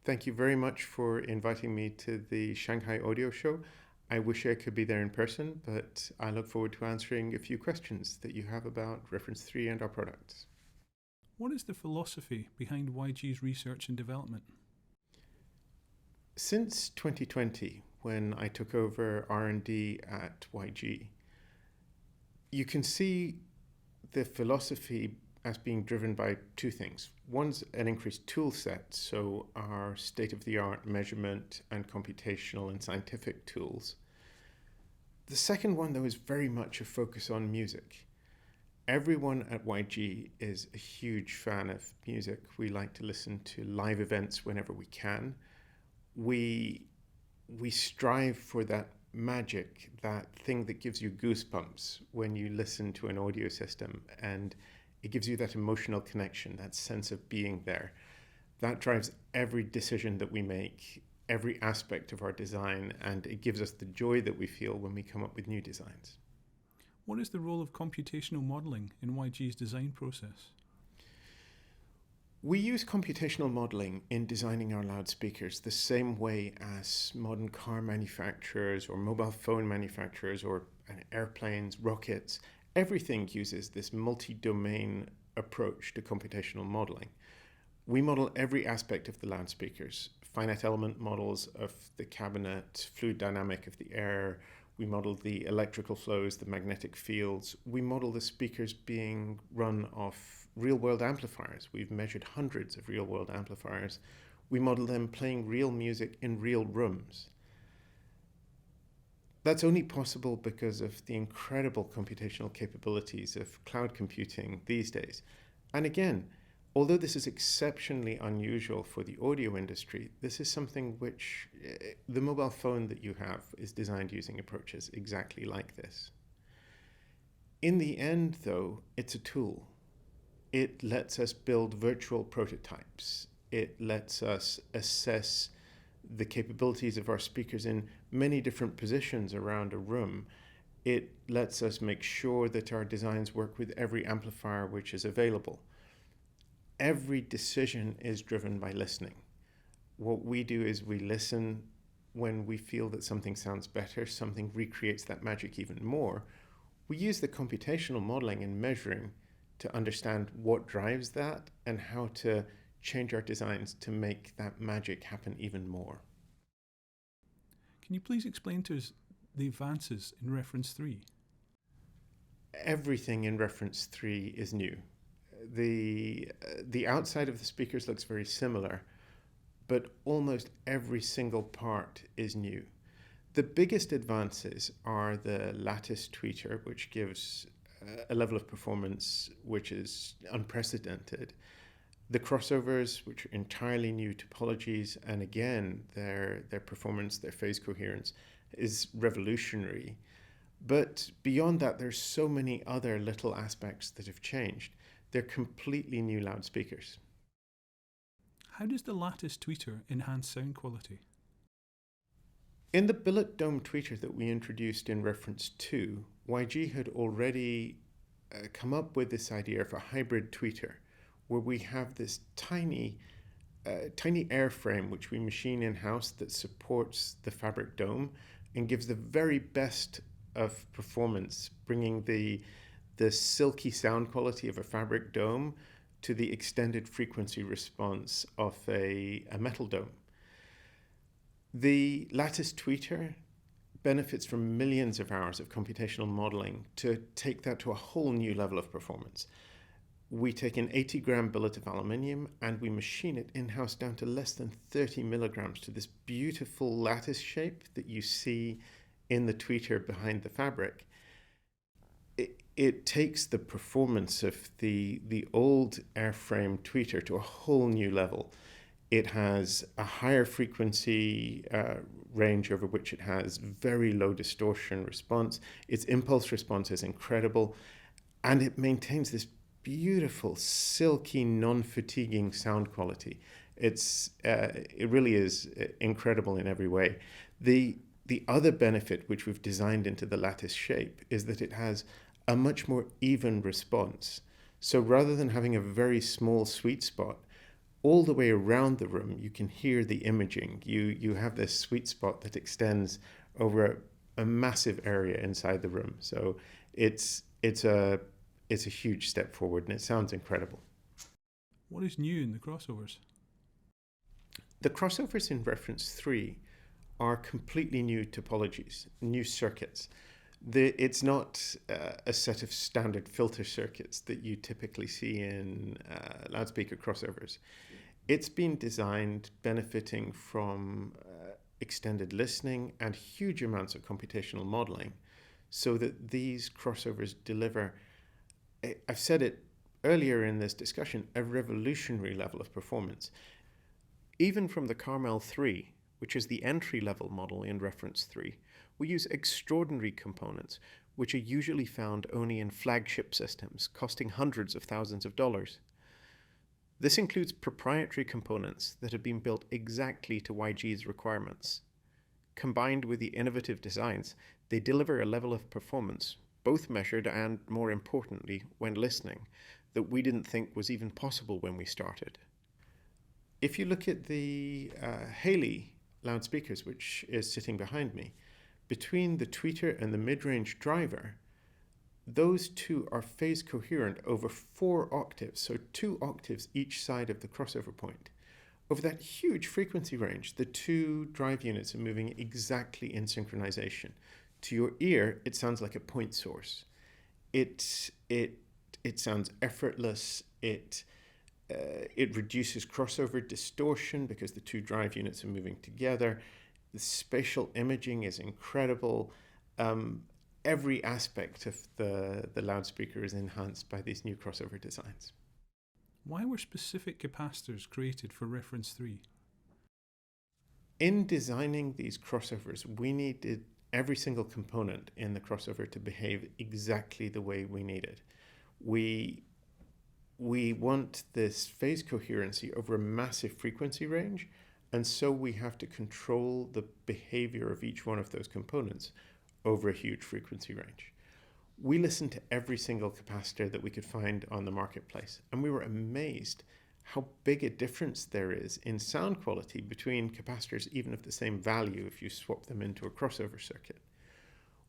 Thank you very much for inviting me to the Shanghai Audio Show. I wish I could be there in person, but I look forward to answering a few questions that you have about Reference 3 and our products. What is the philosophy behind YG's research and development? Since 2020, when I took over R&D at YG, you can see the philosophy as being driven by two things. One's an increased tool set, so our state-of-the-art measurement and computational and scientific tools. The second one, though, is very much a focus on music. Everyone at YG is a huge fan of music. We like to listen to live events whenever we can. We strive for that magic, that thing that gives you goosebumps when you listen to an audio system, and it gives you that emotional connection, that sense of being there. That drives every decision that we make, every aspect of our design, and it gives us the joy that we feel when we come up with new designs. What is the role of computational modelling in YG's design process? We use computational modeling in designing our loudspeakers the same way as modern car manufacturers or mobile phone manufacturers or airplanes, rockets. Everything uses this multi-domain approach to computational modeling. We model every aspect of the loudspeakers, finite element models of the cabinet, fluid dynamic of the air. We model the electrical flows, the magnetic fields. We model the speakers being run off real-world amplifiers. We've measured hundreds of real-world amplifiers. We model them playing real music in real rooms. That's only possible because of the incredible computational capabilities of cloud computing these days. And again, although this is exceptionally unusual for the audio industry, this is something which the mobile phone that you have is designed using approaches exactly like this. In the end, though, it's a tool. It lets us build virtual prototypes. It lets us assess the capabilities of our speakers in many different positions around a room. It lets us make sure that our designs work with every amplifier which is available. Every decision is driven by listening. What we do is we listen. When we feel that something sounds better, something recreates that magic even more. We use the computational modeling and measuring to understand what drives that and how to change our designs to make that magic happen even more. Can you please explain to us the advances in Reference 3? Everything in Reference 3 is new. The outside of the speakers looks very similar, but almost every single part is new. The biggest advances are the lattice tweeter, which gives a level of performance which is unprecedented. The crossovers, which are entirely new topologies, and again, their performance, their phase coherence is revolutionary. But beyond that, there's so many other little aspects that have changed. They're completely new loudspeakers. How does the lattice tweeter enhance sound quality? In the billet dome tweeter that we introduced in Reference 2, YG had already come up with this idea of a hybrid tweeter, where we have this tiny airframe which we machine in-house that supports the fabric dome and gives the very best of performance, bringing the silky sound quality of a fabric dome to the extended frequency response of a metal dome. The lattice tweeter benefits from millions of hours of computational modeling to take that to a whole new level of performance. We take an 80-gram billet of aluminium and we machine it in-house down to less than 30 milligrams to this beautiful lattice shape that you see in the tweeter behind the fabric. It takes the performance of the old airframe tweeter to a whole new level. It has a higher frequency range over which it has very low distortion response. Its impulse response is incredible, and it maintains this beautiful, silky, non-fatiguing sound quality. It really is incredible in every way. The other benefit which we've designed into the lattice shape is that it has a much more even response. So rather than having a very small sweet spot, all the way around the room, you can hear the imaging. You have this sweet spot that extends over a massive area inside the room. So it's a huge step forward, and it sounds incredible. What is new in the crossovers? The crossovers in reference 3 are completely new topologies, new circuits. It's not a set of standard filter circuits that you typically see in loudspeaker crossovers. It's been designed benefiting from extended listening and huge amounts of computational modeling so that these crossovers deliver, I've said it earlier in this discussion, a revolutionary level of performance. Even from the Carmel 3, which is the entry-level model in reference 3, we use extraordinary components which are usually found only in flagship systems, costing hundreds of thousands of dollars. This includes proprietary components that have been built exactly to YG's requirements. Combined with the innovative designs, they deliver a level of performance, both measured and, more importantly, when listening, that we didn't think was even possible when we started. If you look at the Haley loudspeakers, which is sitting behind me, between the tweeter and the mid-range driver, those two are phase coherent over 4 octaves, so 2 octaves each side of the crossover point. Over that huge frequency range, the 2 drive units are moving exactly in synchronization. To your ear, it sounds like a point source. It sounds effortless. It reduces crossover distortion because the 2 drive units are moving together. The spatial imaging is incredible. Every aspect of the loudspeaker is enhanced by these new crossover designs. Why were specific capacitors created for reference 3? In designing these crossovers, we needed every single component in the crossover to behave exactly the way we need it. We want this phase coherency over a massive frequency range, and so we have to control the behavior of each one of those components over a huge frequency range. We listened to every single capacitor that we could find on the marketplace, and we were amazed how big a difference there is in sound quality between capacitors even of the same value if you swap them into a crossover circuit.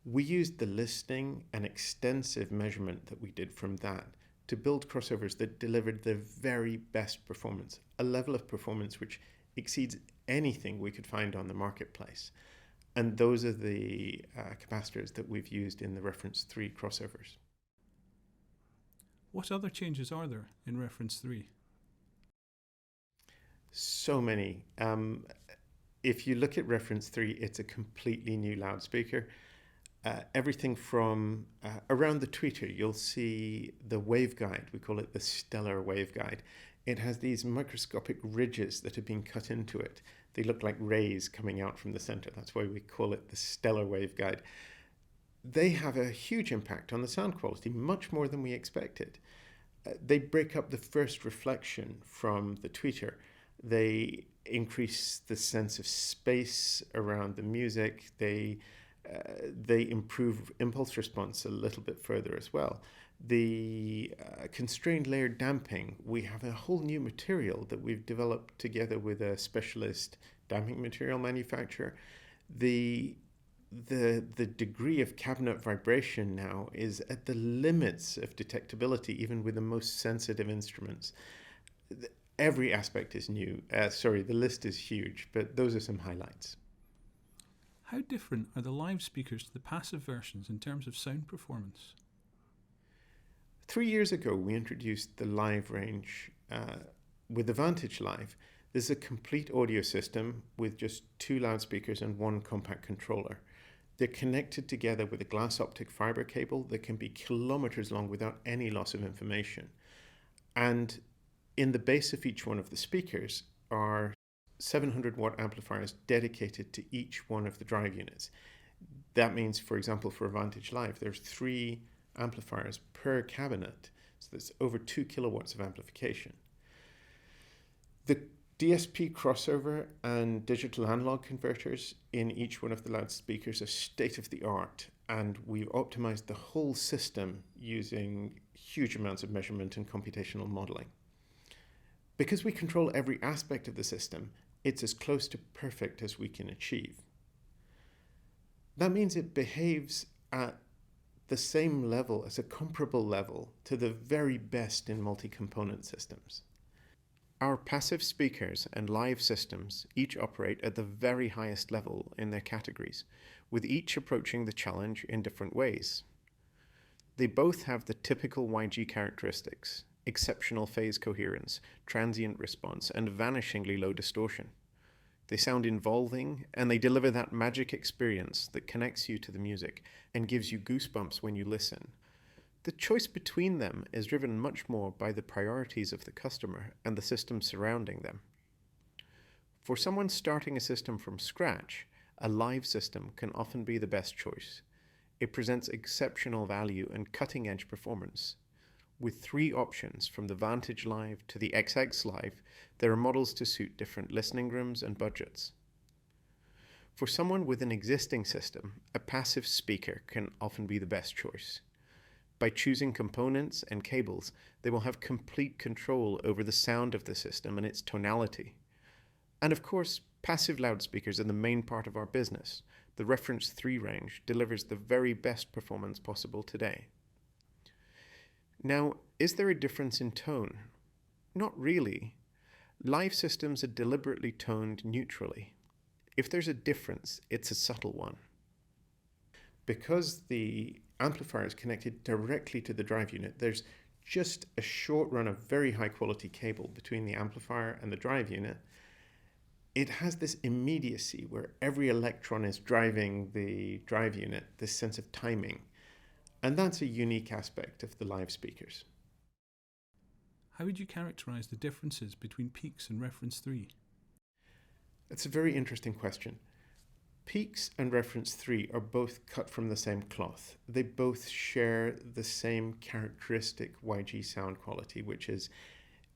We used the listening and extensive measurement that we did from that to build crossovers that delivered the very best performance, a level of performance which exceeds anything we could find on the marketplace. And those are the capacitors that we've used in the reference 3 crossovers. What other changes are there in reference 3? So many. If you look at reference 3, it's a completely new loudspeaker. Everything from around the tweeter, you'll see the waveguide. We call it the stellar waveguide. It has these microscopic ridges that have been cut into it. They look like rays coming out from the center. That's why we call it the stellar waveguide. They have a huge impact on the sound quality, much more than we expected. They break up the first reflection from the tweeter. They increase the sense of space around the music. They improve impulse response a little bit further as well. The constrained layer damping, we have a whole new material that we've developed together with a specialist damping material manufacturer. The degree of cabinet vibration now is at the limits of detectability, even with the most sensitive instruments. Every aspect is new. The list is huge, but those are some highlights. How different are the live speakers to the passive versions in terms of sound performance? 3 years ago, we introduced the live range with the Vantage Live. This is a complete audio system with just 2 loudspeakers and 1 compact controller. They're connected together with a glass optic fiber cable that can be kilometers long without any loss of information. And in the base of each one of the speakers are 700 watt amplifiers dedicated to each one of the drive units. That means, for example, for a Vantage Live, there's 3 amplifiers per cabinet, so that's over 2 kilowatts of amplification. The DSP crossover and digital analog converters in each one of the loudspeakers are state-of-the-art, and we've optimized the whole system using huge amounts of measurement and computational modeling. Because we control every aspect of the system, it's as close to perfect as we can achieve. That means it behaves at the same level, as a comparable level, to the very best in multi-component systems. Our passive speakers and live systems each operate at the very highest level in their categories, with each approaching the challenge in different ways. They both have the typical YG characteristics: exceptional phase coherence, transient response, and vanishingly low distortion. They sound involving, and they deliver that magic experience that connects you to the music and gives you goosebumps when you listen. The choice between them is driven much more by the priorities of the customer and the system surrounding them. For someone starting a system from scratch, a live system can often be the best choice. It presents exceptional value and cutting-edge performance. With 3 options, from the Vantage Live to the XX Live, there are models to suit different listening rooms and budgets. For someone with an existing system, a passive speaker can often be the best choice. By choosing components and cables, they will have complete control over the sound of the system and its tonality. And of course, passive loudspeakers are the main part of our business. The Reference 3 range delivers the very best performance possible today. Now, is there a difference in tone? Not really. Live systems are deliberately toned neutrally. If there's a difference, it's a subtle one. Because the amplifier is connected directly to the drive unit, there's just a short run of very high quality cable between the amplifier and the drive unit. It has this immediacy where every electron is driving the drive unit, this sense of timing. And that's a unique aspect of the live speakers. How would you characterize the differences between Peaks and Reference 3? That's a very interesting question. Peaks and Reference 3 are both cut from the same cloth. They both share the same characteristic YG sound quality, which is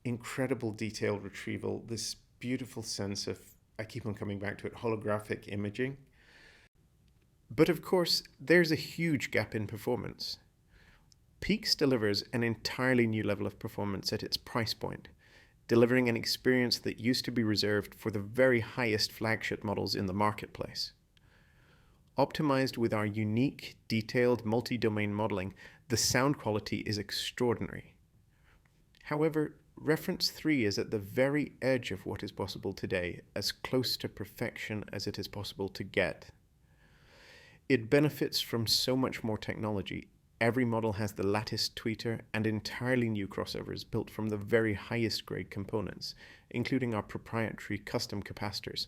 incredible detailed retrieval, this beautiful sense of, I keep on coming back to it, holographic imaging. But of course, there's a huge gap in performance. Peaks delivers an entirely new level of performance at its price point, delivering an experience that used to be reserved for the very highest flagship models in the marketplace. Optimized with our unique, detailed multi-domain modeling, the sound quality is extraordinary. However, Reference 3 is at the very edge of what is possible today, as close to perfection as it is possible to get. It benefits from so much more technology. Every model has the lattice tweeter and entirely new crossovers built from the very highest grade components, including our proprietary custom capacitors.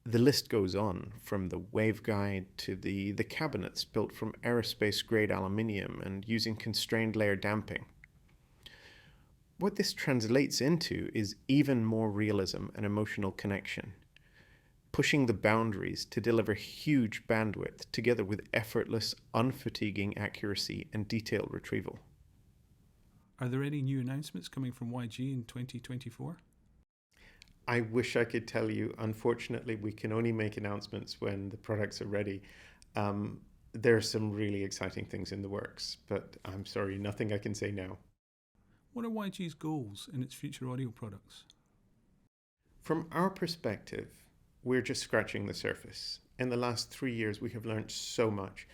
The list goes on, from the waveguide to the cabinets built from aerospace grade aluminium and using constrained layer damping. What this translates into is even more realism and emotional connection, pushing the boundaries to deliver huge bandwidth together with effortless, unfatiguing accuracy and detailed retrieval. Are there any new announcements coming from YG in 2024? I wish I could tell you. Unfortunately, we can only make announcements when the products are ready. There are some really exciting things in the works, but I'm sorry, nothing I can say now. What are YG's goals in its future audio products? From our perspective, we're just scratching the surface. In the last 3 years, we have learned so much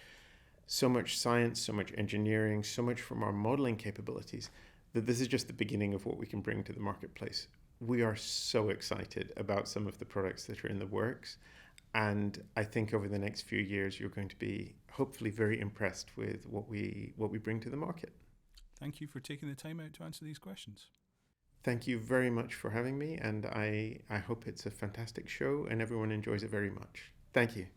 science, so much engineering, so much from our modeling capabilities, that this is just the beginning of what we can bring to the marketplace. We are so excited about some of the products that are in the works, and I think over the next few years, you're going to be hopefully very impressed with what we bring to the market. Thank you for taking the time out to answer these questions. Thank you very much for having me, and I hope it's a fantastic show and everyone enjoys it very much. Thank you.